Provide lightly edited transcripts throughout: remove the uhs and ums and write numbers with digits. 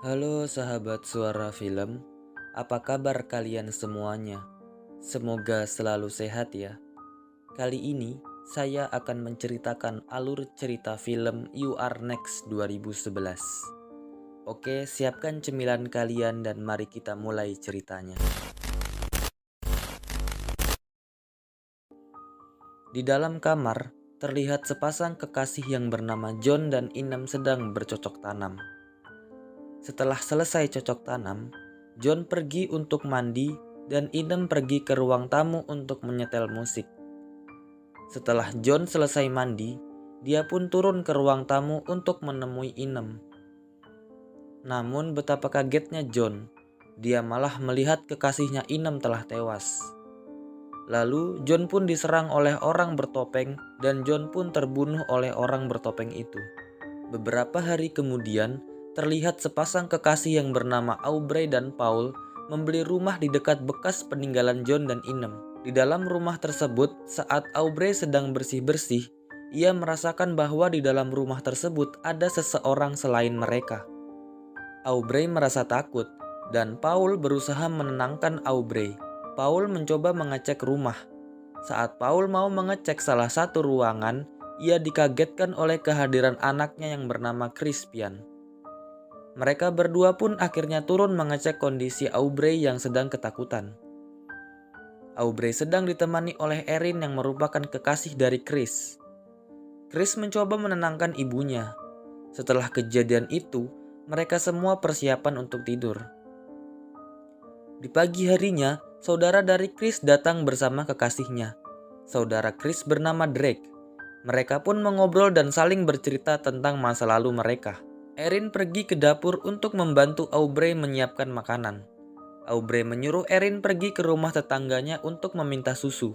Halo sahabat Suara Film, apa kabar kalian semuanya? Semoga selalu sehat ya. Kali ini saya akan menceritakan alur cerita film You Are Next 2011. Oke, siapkan cemilan kalian dan mari kita mulai ceritanya. Di dalam kamar, terlihat sepasang kekasih yang bernama John dan Inem sedang bercocok tanam. Setelah selesai cocok tanam, John pergi untuk mandi dan Inem pergi ke ruang tamu untuk menyetel musik. Setelah John selesai mandi, dia pun turun ke ruang tamu untuk menemui Inem. Namun betapa kagetnya John, dia malah melihat kekasihnya Inem telah tewas. Lalu John pun diserang oleh orang bertopeng dan John pun terbunuh oleh orang bertopeng itu. Beberapa hari kemudian, terlihat sepasang kekasih yang bernama Aubrey dan Paul membeli rumah di dekat bekas peninggalan John dan Inem. Di dalam rumah tersebut, saat Aubrey sedang bersih-bersih, ia merasakan bahwa di dalam rumah tersebut ada seseorang selain mereka. Aubrey merasa takut, dan Paul berusaha menenangkan Aubrey. Paul mencoba mengecek rumah. Saat Paul mau mengecek salah satu ruangan, ia dikagetkan oleh kehadiran anaknya yang bernama Crispian. Mereka berdua pun akhirnya turun mengecek kondisi Aubrey yang sedang ketakutan. Aubrey sedang ditemani oleh Erin yang merupakan kekasih dari Chris. Chris mencoba menenangkan ibunya. Setelah kejadian itu, mereka semua persiapan untuk tidur. Di pagi harinya, saudara dari Chris datang bersama kekasihnya. Saudara Chris bernama Drake. Mereka pun mengobrol dan saling bercerita tentang masa lalu mereka. Erin pergi ke dapur untuk membantu Aubrey menyiapkan makanan. Aubrey menyuruh Erin pergi ke rumah tetangganya untuk meminta susu.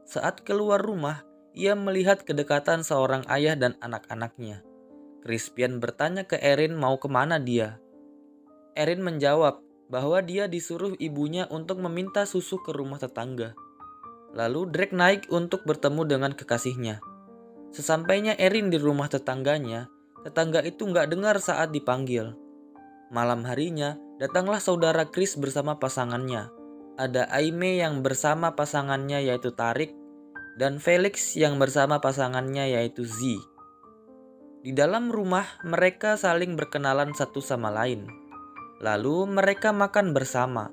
Saat keluar rumah, ia melihat kedekatan seorang ayah dan anak-anaknya. Crispian bertanya ke Erin mau kemana dia. Erin menjawab bahwa dia disuruh ibunya untuk meminta susu ke rumah tetangga. Lalu Drake naik untuk bertemu dengan kekasihnya. Sesampainya Erin di rumah tetangganya, tetangga itu nggak dengar saat dipanggil. Malam harinya, datanglah saudara Chris bersama pasangannya. Ada Aime yang bersama pasangannya yaitu Tarik, dan Felix yang bersama pasangannya yaitu Z. Di dalam rumah, mereka saling berkenalan satu sama lain. Lalu mereka makan bersama.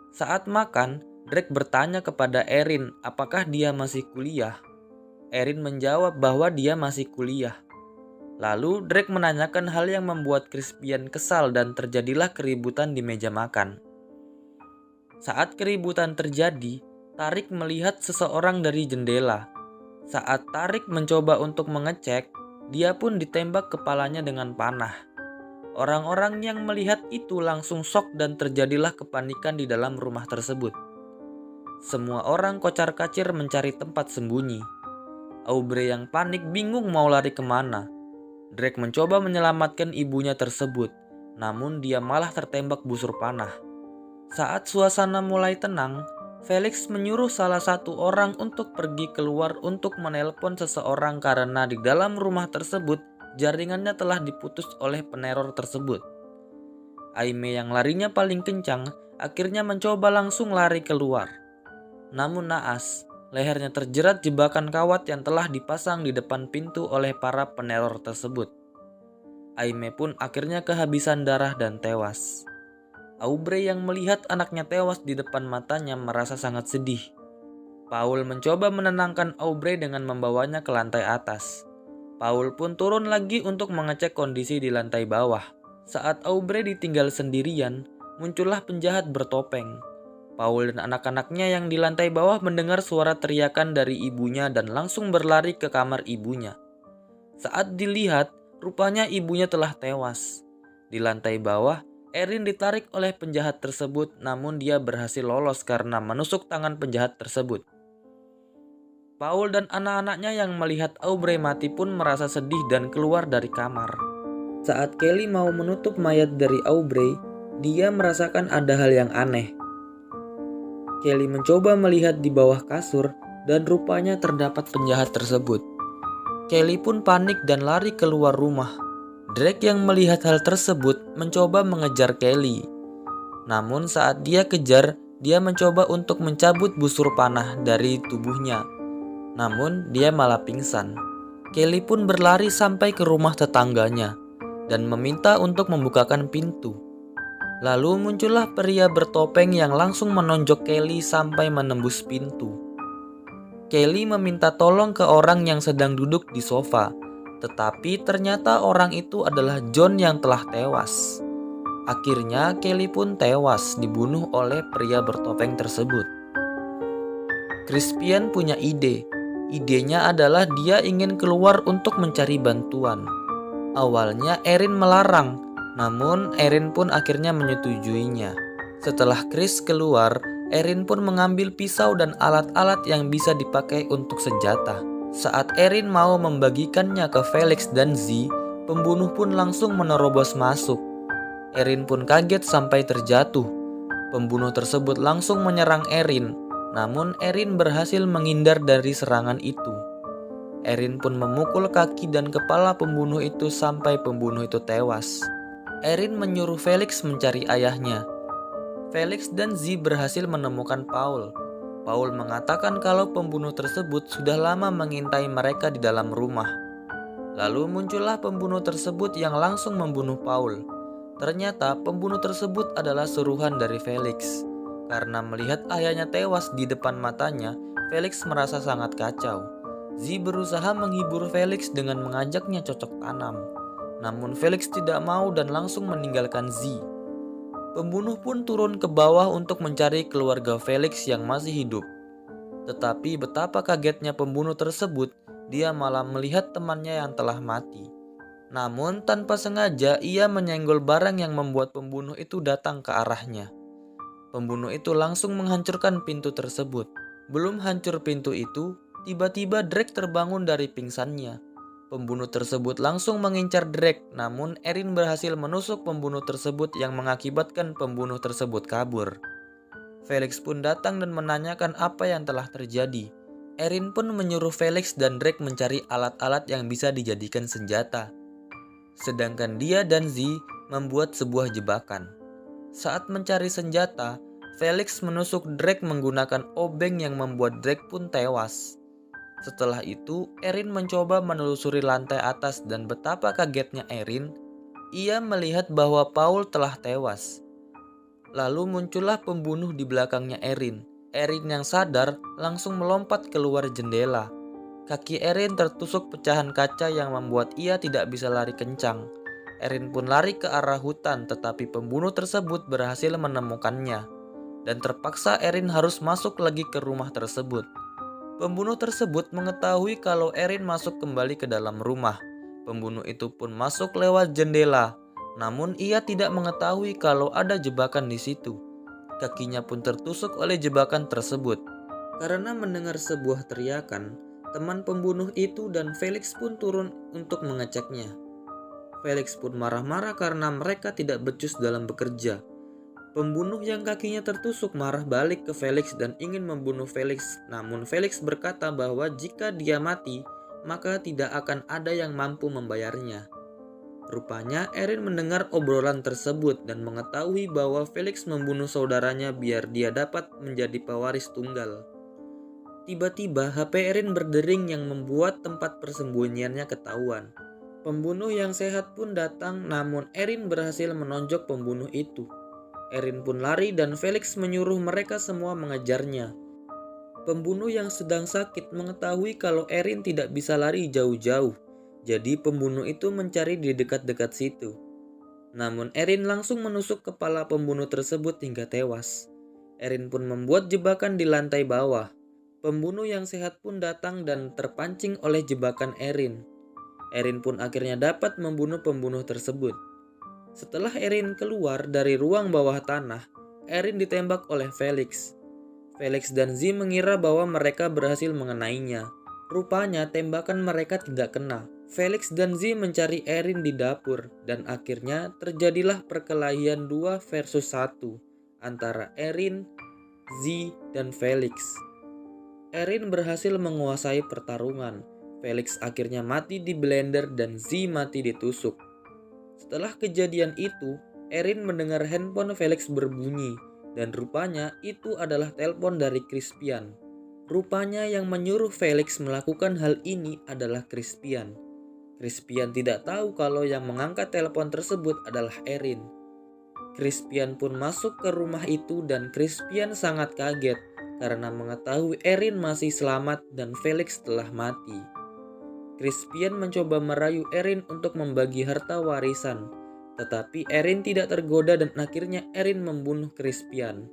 Saat makan, Drake bertanya kepada Erin apakah dia masih kuliah. Erin menjawab bahwa dia masih kuliah. Lalu Drake menanyakan hal yang membuat Crispian kesal dan terjadilah keributan di meja makan. Saat keributan terjadi, Tarik melihat seseorang dari jendela. Saat Tarik mencoba untuk mengecek, dia pun ditembak kepalanya dengan panah. Orang-orang yang melihat itu langsung shock dan terjadilah kepanikan di dalam rumah tersebut. Semua orang kocar-kacir mencari tempat sembunyi. Aubrey yang panik bingung mau lari kemana. Drake mencoba menyelamatkan ibunya tersebut, namun dia malah tertembak busur panah. Saat suasana mulai tenang, Felix menyuruh salah satu orang untuk pergi keluar untuk menelpon seseorang karena di dalam rumah tersebut jaringannya telah diputus oleh peneror tersebut. Aime yang larinya paling kencang akhirnya mencoba langsung lari keluar. Namun naas, lehernya terjerat jebakan kawat yang telah dipasang di depan pintu oleh para peneror tersebut. Aime pun akhirnya kehabisan darah dan tewas. Aubrey yang melihat anaknya tewas di depan matanya merasa sangat sedih. Paul mencoba menenangkan Aubrey dengan membawanya ke lantai atas. Paul pun turun lagi untuk mengecek kondisi di lantai bawah. Saat Aubrey ditinggal sendirian, muncullah penjahat bertopeng. Paul dan anak-anaknya yang di lantai bawah mendengar suara teriakan dari ibunya dan langsung berlari ke kamar ibunya. Saat dilihat, rupanya ibunya telah tewas. Di lantai bawah, Erin ditarik oleh penjahat tersebut, namun dia berhasil lolos karena menusuk tangan penjahat tersebut. Paul dan anak-anaknya yang melihat Aubrey mati pun merasa sedih dan keluar dari kamar. Saat Kelly mau menutup mayat dari Aubrey, dia merasakan ada hal yang aneh. Kelly mencoba melihat di bawah kasur dan rupanya terdapat penjahat tersebut. Kelly pun panik dan lari keluar rumah. Drake yang melihat hal tersebut mencoba mengejar Kelly. Namun saat dia kejar, dia mencoba untuk mencabut busur panah dari tubuhnya. Namun dia malah pingsan. Kelly pun berlari sampai ke rumah tetangganya dan meminta untuk membukakan pintu. Lalu muncullah pria bertopeng yang langsung menonjok Kelly sampai menembus pintu. Kelly meminta tolong ke orang yang sedang duduk di sofa, tetapi ternyata orang itu adalah John yang telah tewas. Akhirnya Kelly pun tewas dibunuh oleh pria bertopeng tersebut. Crispian punya ide. Idenya adalah dia ingin keluar untuk mencari bantuan. Awalnya Erin melarang, namun Erin pun akhirnya menyetujuinya. Setelah Chris keluar, Erin pun mengambil pisau dan alat-alat yang bisa dipakai untuk senjata. Saat Erin mau membagikannya ke Felix dan Z, pembunuh pun langsung menerobos masuk. Erin pun kaget sampai terjatuh. Pembunuh tersebut langsung menyerang Erin, namun Erin berhasil menghindar dari serangan itu. Erin pun memukul kaki dan kepala pembunuh itu sampai pembunuh itu tewas. Erin menyuruh Felix mencari ayahnya. Felix dan Z berhasil menemukan Paul. Paul mengatakan kalau pembunuh tersebut sudah lama mengintai mereka di dalam rumah. Lalu muncullah pembunuh tersebut yang langsung membunuh Paul. Ternyata pembunuh tersebut adalah suruhan dari Felix. Karena melihat ayahnya tewas di depan matanya, Felix merasa sangat kacau. Z berusaha menghibur Felix dengan mengajaknya cocok tanam. Namun Felix tidak mau dan langsung meninggalkan Z. Pembunuh pun turun ke bawah untuk mencari keluarga Felix yang masih hidup. Tetapi betapa kagetnya pembunuh tersebut, dia malah melihat temannya yang telah mati. Namun tanpa sengaja ia menyenggol barang yang membuat pembunuh itu datang ke arahnya. Pembunuh itu langsung menghancurkan pintu tersebut. Belum hancur pintu itu, tiba-tiba Drake terbangun dari pingsannya. Pembunuh tersebut langsung mengincar Drake, namun Erin berhasil menusuk pembunuh tersebut yang mengakibatkan pembunuh tersebut kabur. Felix pun datang dan menanyakan apa yang telah terjadi. Erin pun menyuruh Felix dan Drake mencari alat-alat yang bisa dijadikan senjata. Sedangkan dia dan Z membuat sebuah jebakan. Saat mencari senjata, Felix menusuk Drake menggunakan obeng yang membuat Drake pun tewas. Setelah itu, Erin mencoba menelusuri lantai atas dan betapa kagetnya Erin, ia melihat bahwa Paul telah tewas. Lalu muncullah pembunuh di belakangnya Erin. Erin yang sadar langsung melompat keluar jendela. Kaki Erin tertusuk pecahan kaca yang membuat ia tidak bisa lari kencang. Erin pun lari ke arah hutan, tetapi pembunuh tersebut berhasil menemukannya. Dan terpaksa Erin harus masuk lagi ke rumah tersebut. Pembunuh tersebut mengetahui kalau Erin masuk kembali ke dalam rumah. Pembunuh itu pun masuk lewat jendela, namun ia tidak mengetahui kalau ada jebakan di situ. Kakinya pun tertusuk oleh jebakan tersebut. Karena mendengar sebuah teriakan, teman pembunuh itu dan Felix pun turun untuk mengeceknya. Felix pun marah-marah karena mereka tidak becus dalam bekerja. Pembunuh yang kakinya tertusuk marah balik ke Felix dan ingin membunuh Felix. Namun Felix berkata bahwa jika dia mati, maka tidak akan ada yang mampu membayarnya. Rupanya Erin mendengar obrolan tersebut dan mengetahui bahwa Felix membunuh saudaranya biar dia dapat menjadi pewaris tunggal. Tiba-tiba HP Erin berdering yang membuat tempat persembunyiannya ketahuan. Pembunuh yang sehat pun datang, namun Erin berhasil menonjok pembunuh itu. Erin pun lari dan Felix menyuruh mereka semua mengejarnya. Pembunuh yang sedang sakit mengetahui kalau Erin tidak bisa lari jauh-jauh, jadi pembunuh itu mencari di dekat-dekat situ. Namun Erin langsung menusuk kepala pembunuh tersebut hingga tewas. Erin pun membuat jebakan di lantai bawah. Pembunuh yang sehat pun datang dan terpancing oleh jebakan Erin. Erin pun akhirnya dapat membunuh pembunuh tersebut. Setelah Erin keluar dari ruang bawah tanah, Erin ditembak oleh Felix. Felix dan Z mengira bahwa mereka berhasil mengenainya. Rupanya tembakan mereka tidak kena. Felix dan Z mencari Erin di dapur dan akhirnya terjadilah perkelahian 2 versus 1 antara Erin, Z, dan Felix. Erin berhasil menguasai pertarungan. Felix akhirnya mati di blender dan Z mati ditusuk. Setelah kejadian itu, Erin mendengar handphone Felix berbunyi dan rupanya itu adalah telepon dari Crispian. Rupanya yang menyuruh Felix melakukan hal ini adalah Crispian. Crispian tidak tahu kalau yang mengangkat telepon tersebut adalah Erin. Crispian pun masuk ke rumah itu dan Crispian sangat kaget karena mengetahui Erin masih selamat dan Felix telah mati. Crispian mencoba merayu Erin untuk membagi harta warisan, tetapi Erin tidak tergoda dan akhirnya Erin membunuh Crispian.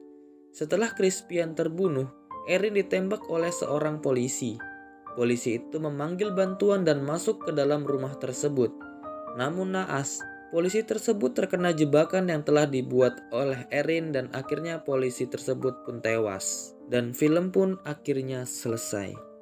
Setelah Crispian terbunuh, Erin ditembak oleh seorang polisi. Polisi itu memanggil bantuan dan masuk ke dalam rumah tersebut. Namun naas, polisi tersebut terkena jebakan yang telah dibuat oleh Erin dan akhirnya polisi tersebut pun tewas. Dan film pun akhirnya selesai.